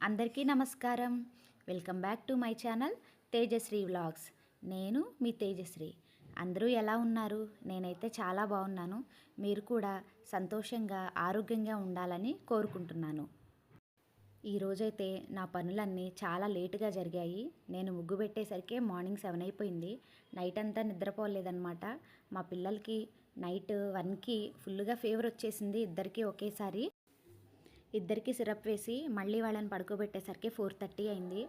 అందరికీ నమస్కారం. Welcome back to my channel Tejasri vlogs. నేను మీ తేజశ్రీ. అందరూ ఎలా ఉన్నారు? నేనైతే చాలా బాగున్నాను. మీరు కూడా సంతోషంగా ఆరోగ్యంగా ఉండాలని కోరుకుంటున్నాను. ఈరోజైతే నా పనులన్నీ చాలా లేటుగా జరిగాయి. నేను ముగ్గు పెట్టేసరికి మార్నింగ్ 7 అయిపోయింది. నైట్ అంతా నిద్రపోలేదన్నమాట. మా పిల్లలకి నైట్ 1కి ఫుల్గా ఫీవర్ వచ్చేసింది, ఇద్దరికీ ఒకేసారి. ఇద్దరికి సిరప్ వేసి మళ్ళీ వాళ్ళని పడుకోబెట్టేసరికి 4:30 అయింది.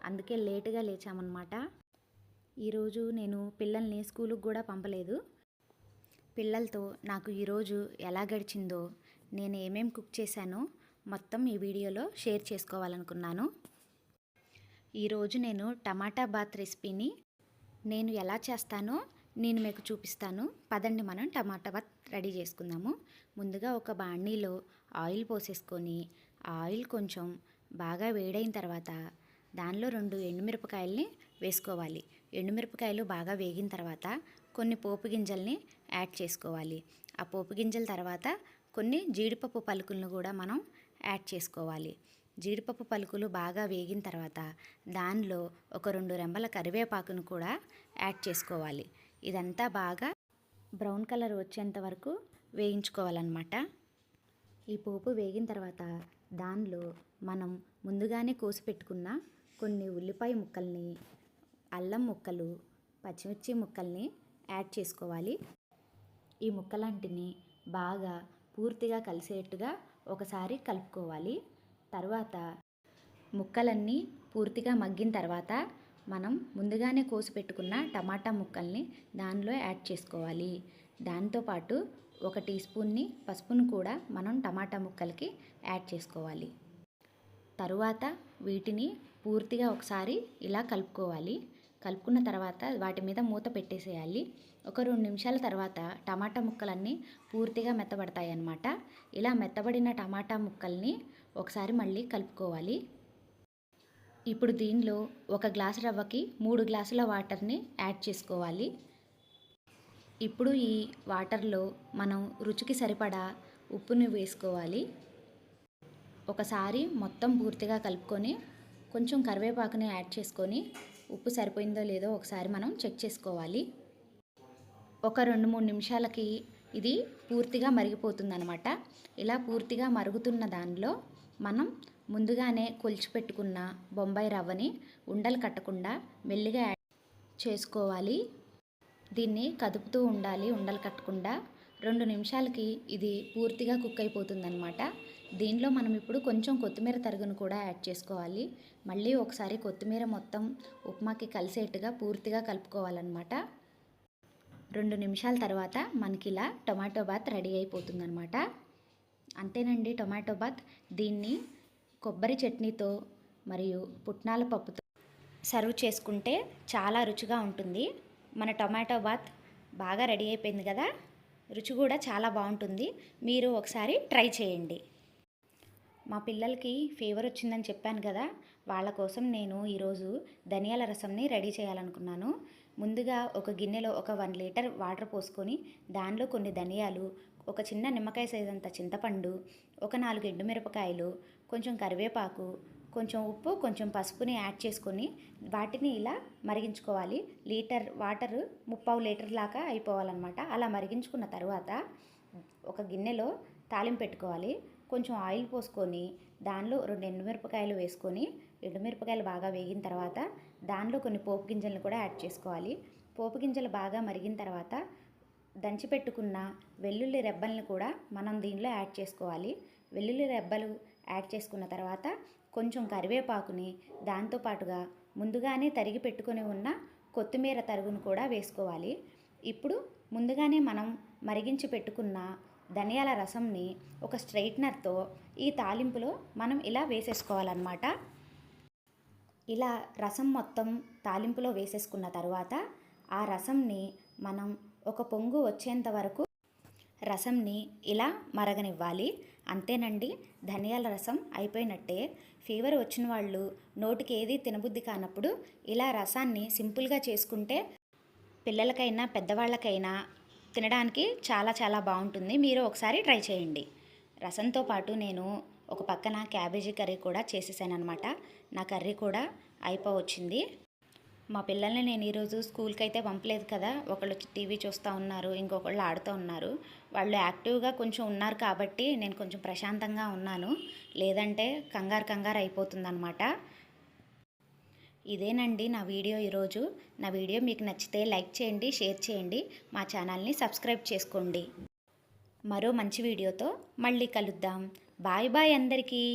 అందుకే లేటుగా లేచామన్నమాట. ఈరోజు నేను పిల్లల్ని స్కూలుకి కూడా పంపలేదు. పిల్లలతో నాకు ఈరోజు ఎలా గడిచిందో, నేను ఏమేం కుక్ చేశానో మొత్తం ఈ వీడియోలో షేర్ చేసుకోవాలనుకున్నాను. ఈరోజు నేను టమాటా బాత్ రెసిపీని నేను ఎలా చేస్తానో నేను మీకు చూపిస్తాను. పదండి మనం టమాటా బాత్ రెడీ చేసుకుందాము. ముందుగా ఒక బాణీలో ఆయిల్ పోసేసుకొని ఆ ఆయిల్ కొంచెం బాగా వేడైన తర్వాత దానిలో 2 ఎండుమిరపకాయలని వేసుకోవాలి. ఎండుమిరపకాయలు బాగా వేగిన తర్వాత కొన్ని పోపు గింజల్ని యాడ్ చేసుకోవాలి. ఆ పోపు గింజల తర్వాత కొన్ని జీడిపప్పు పలుకులను కూడా మనం యాడ్ చేసుకోవాలి. జీడిపప్పు పలుకులు బాగా వేగిన తర్వాత దానిలో ఒక 2 రెమ్మల కరివేపాకును కూడా యాడ్ చేసుకోవాలి. ఇదంతా బాగా బ్రౌన్ కలర్ వచ్చేంత వరకు వేయించుకోవాలన్నమాట. ఈ పోపు వేగిన తర్వాత దానిలో మనం ముందుగానే కోసి పెట్టుకున్న కొన్ని ఉల్లిపాయ ముక్కల్ని, అల్లం ముక్కలు, పచ్చిమిర్చి ముక్కల్ని యాడ్ చేసుకోవాలి. ఈ ముక్కలంటిని బాగా పూర్తిగా కలిసేట్టుగా ఒకసారి కలుపుకోవాలి. తర్వాత ముక్కలన్నీ పూర్తిగా మగ్గిన తర్వాత మనం ముందుగానే కోసి పెట్టుకున్న టమాటా ముక్కల్ని దానిలో యాడ్ చేసుకోవాలి. దాంతోపాటు 1 టీ స్పూన్ని పసుపును కూడా మనం టమాటా ముక్కలకి యాడ్ చేసుకోవాలి. తరువాత వీటిని పూర్తిగా ఒకసారి ఇలా కలుపుకోవాలి. కలుపుకున్న తర్వాత వాటి మీద మూత పెట్టేసేయాలి. ఒక 2 నిమిషాల తర్వాత టమాటా ముక్కలన్నీ పూర్తిగా మెత్తబడతాయి అన్నమాట. ఇలా మెత్తబడిన టమాటా ముక్కల్ని ఒకసారి మళ్ళీ కలుపుకోవాలి. ఇప్పుడు దీనిలో 1 గ్లాసు రవ్వకి 3 గ్లాసుల వాటర్ని యాడ్ చేసుకోవాలి. ఇప్పుడు ఈ వాటర్లో మనం రుచికి సరిపడా ఉప్పుని వేసుకోవాలి. ఒకసారి మొత్తం పూర్తిగా కలుపుకొని కొంచెం కరివేపాకుని యాడ్ చేసుకొని ఉప్పు సరిపోయిందో లేదో ఒకసారి మనం చెక్ చేసుకోవాలి. ఒక 2-3 నిమిషాలకి ఇది పూర్తిగా మరిగిపోతుందన్నమాట. ఇలా పూర్తిగా మరుగుతున్న దానిలో మనం ముందుగానే కొలిచిపెట్టుకున్న బొంబాయి రవ్వని ఉండలు కట్టకుండా మెల్లిగా యాడ్ చేసుకోవాలి. దీన్ని కదుపుతూ ఉండాలి ఉండలు కట్టకుండా. 2 నిమిషాలకి ఇది పూర్తిగా కుక్ అయిపోతుందన్నమాట. దీనిలో మనం ఇప్పుడు కొంచెం కొత్తిమీర తరుగును కూడా యాడ్ చేసుకోవాలి. మళ్ళీ ఒకసారి కొత్తిమీర మొత్తం ఉప్మాకి కలిసేట్టుగా పూర్తిగా కలుపుకోవాలన్నమాట. 2 నిమిషాల తర్వాత మనకి ఇలా టొమాటో బాత్ రెడీ అయిపోతుందన్నమాట. అంతేనండి టొమాటో బాత్. దీన్ని కొబ్బరి చట్నీతో మరియు పుట్నాల పప్పుతో సర్వ్ చేసుకుంటే చాలా రుచిగా ఉంటుంది. మన టొమాటో బాత్ బాగా రెడీ అయిపోయింది కదా. రుచి కూడా చాలా బాగుంటుంది. మీరు ఒకసారి ట్రై చేయండి. మా పిల్లలకి ఫీవర్ వచ్చిందని చెప్పాను కదా, వాళ్ళ కోసం నేను ఈరోజు ధనియాల రసంని రెడీ చేయాలనుకున్నాను. ముందుగా ఒక గిన్నెలో ఒక 1 లీటర్ వాటర్ పోసుకొని దానిలో కొన్ని ధనియాలు, ఒక చిన్న నిమ్మకాయ సైజంత చింతపండు, ఒక 4 ఎండుమిరపకాయలు, కొంచెం కరివేపాకు, కొంచెం ఉప్పు, కొంచెం పసుపుని యాడ్ చేసుకొని వాటిని ఇలా మరిగించుకోవాలి. లీటర్ వాటర్ 3/4 లీటర్ లాగా అయిపోవాలన్నమాట. అలా మరిగించుకున్న తర్వాత ఒక గిన్నెలో తాలింపు పెట్టుకోవాలి. కొంచెం ఆయిల్ పోసుకొని దానిలో 2 ఎండుమిరపకాయలు వేసుకొని ఎండుమిరపకాయలు బాగా వేగిన తర్వాత దానిలో కొన్ని పోపు గింజలను కూడా యాడ్ చేసుకోవాలి. పోపు గింజలు బాగా మరిగిన తర్వాత దంచి పెట్టుకున్న వెల్లుల్లి రెబ్బల్ని కూడా మనం దీనిలో యాడ్ చేసుకోవాలి. వెల్లుల్లి రెబ్బలు యాడ్ చేసుకున్న తర్వాత కొంచెం కరివేపాకుని దాంతోపాటుగా ముందుగానే తరిగి పెట్టుకొని ఉన్న కొత్తిమీర తరుగును కూడా వేసుకోవాలి. ఇప్పుడు ముందుగానే మనం మరిగించి పెట్టుకున్న ధనియాల రసంని ఒక స్ట్రైట్నర్తో ఈ తాలింపులో మనం ఇలా వేసేసుకోవాలన్నమాట. ఇలా రసం మొత్తం తాలింపులో వేసేసుకున్న తర్వాత ఆ రసంని మనం ఒక పొంగు వచ్చేంత వరకు రసంని ఇలా మరగనివ్వాలి. అంతేనండి, ధనియాల రసం అయిపోయినట్టే. ఫీవర్ వచ్చిన వాళ్ళు నోటికి ఏది తినబుద్ధి కానప్పుడు ఇలా రసాన్ని సింపుల్గా చేసుకుంటే పిల్లలకైనా పెద్దవాళ్ళకైనా తినడానికి చాలా చాలా బాగుంటుంది. మీరు ఒకసారి ట్రై చేయండి. రసంతో పాటు నేను ఒక పక్కన క్యాబేజీ కర్రీ కూడా చేసేసాను అనమాట. నా కర్రీ కూడా అయిపోవచ్చింది. మా పిల్లల్ని నేను ఈరోజు స్కూల్కి అయితే పంపలేదు కదా, ఒకళ్ళు టీవీ చూస్తూ ఉన్నారు, ఇంకొకళ్ళు ఆడుతూ ఉన్నారు. వాళ్ళు యాక్టివ్గా కొంచెం ఉన్నారు కాబట్టి నేను కొంచెం ప్రశాంతంగా ఉన్నాను, లేదంటే కంగారు అయిపోతుందన్నమాట. ఇదేనండి నా వీడియో ఈరోజు. నా వీడియో మీకు నచ్చితే లైక్ చేయండి, షేర్ చేయండి, మా ఛానల్ని సబ్స్క్రైబ్ చేసుకోండి. మరో మంచి వీడియోతో మళ్ళీ కలుద్దాం. బాయ్ బాయ్ అందరికీ.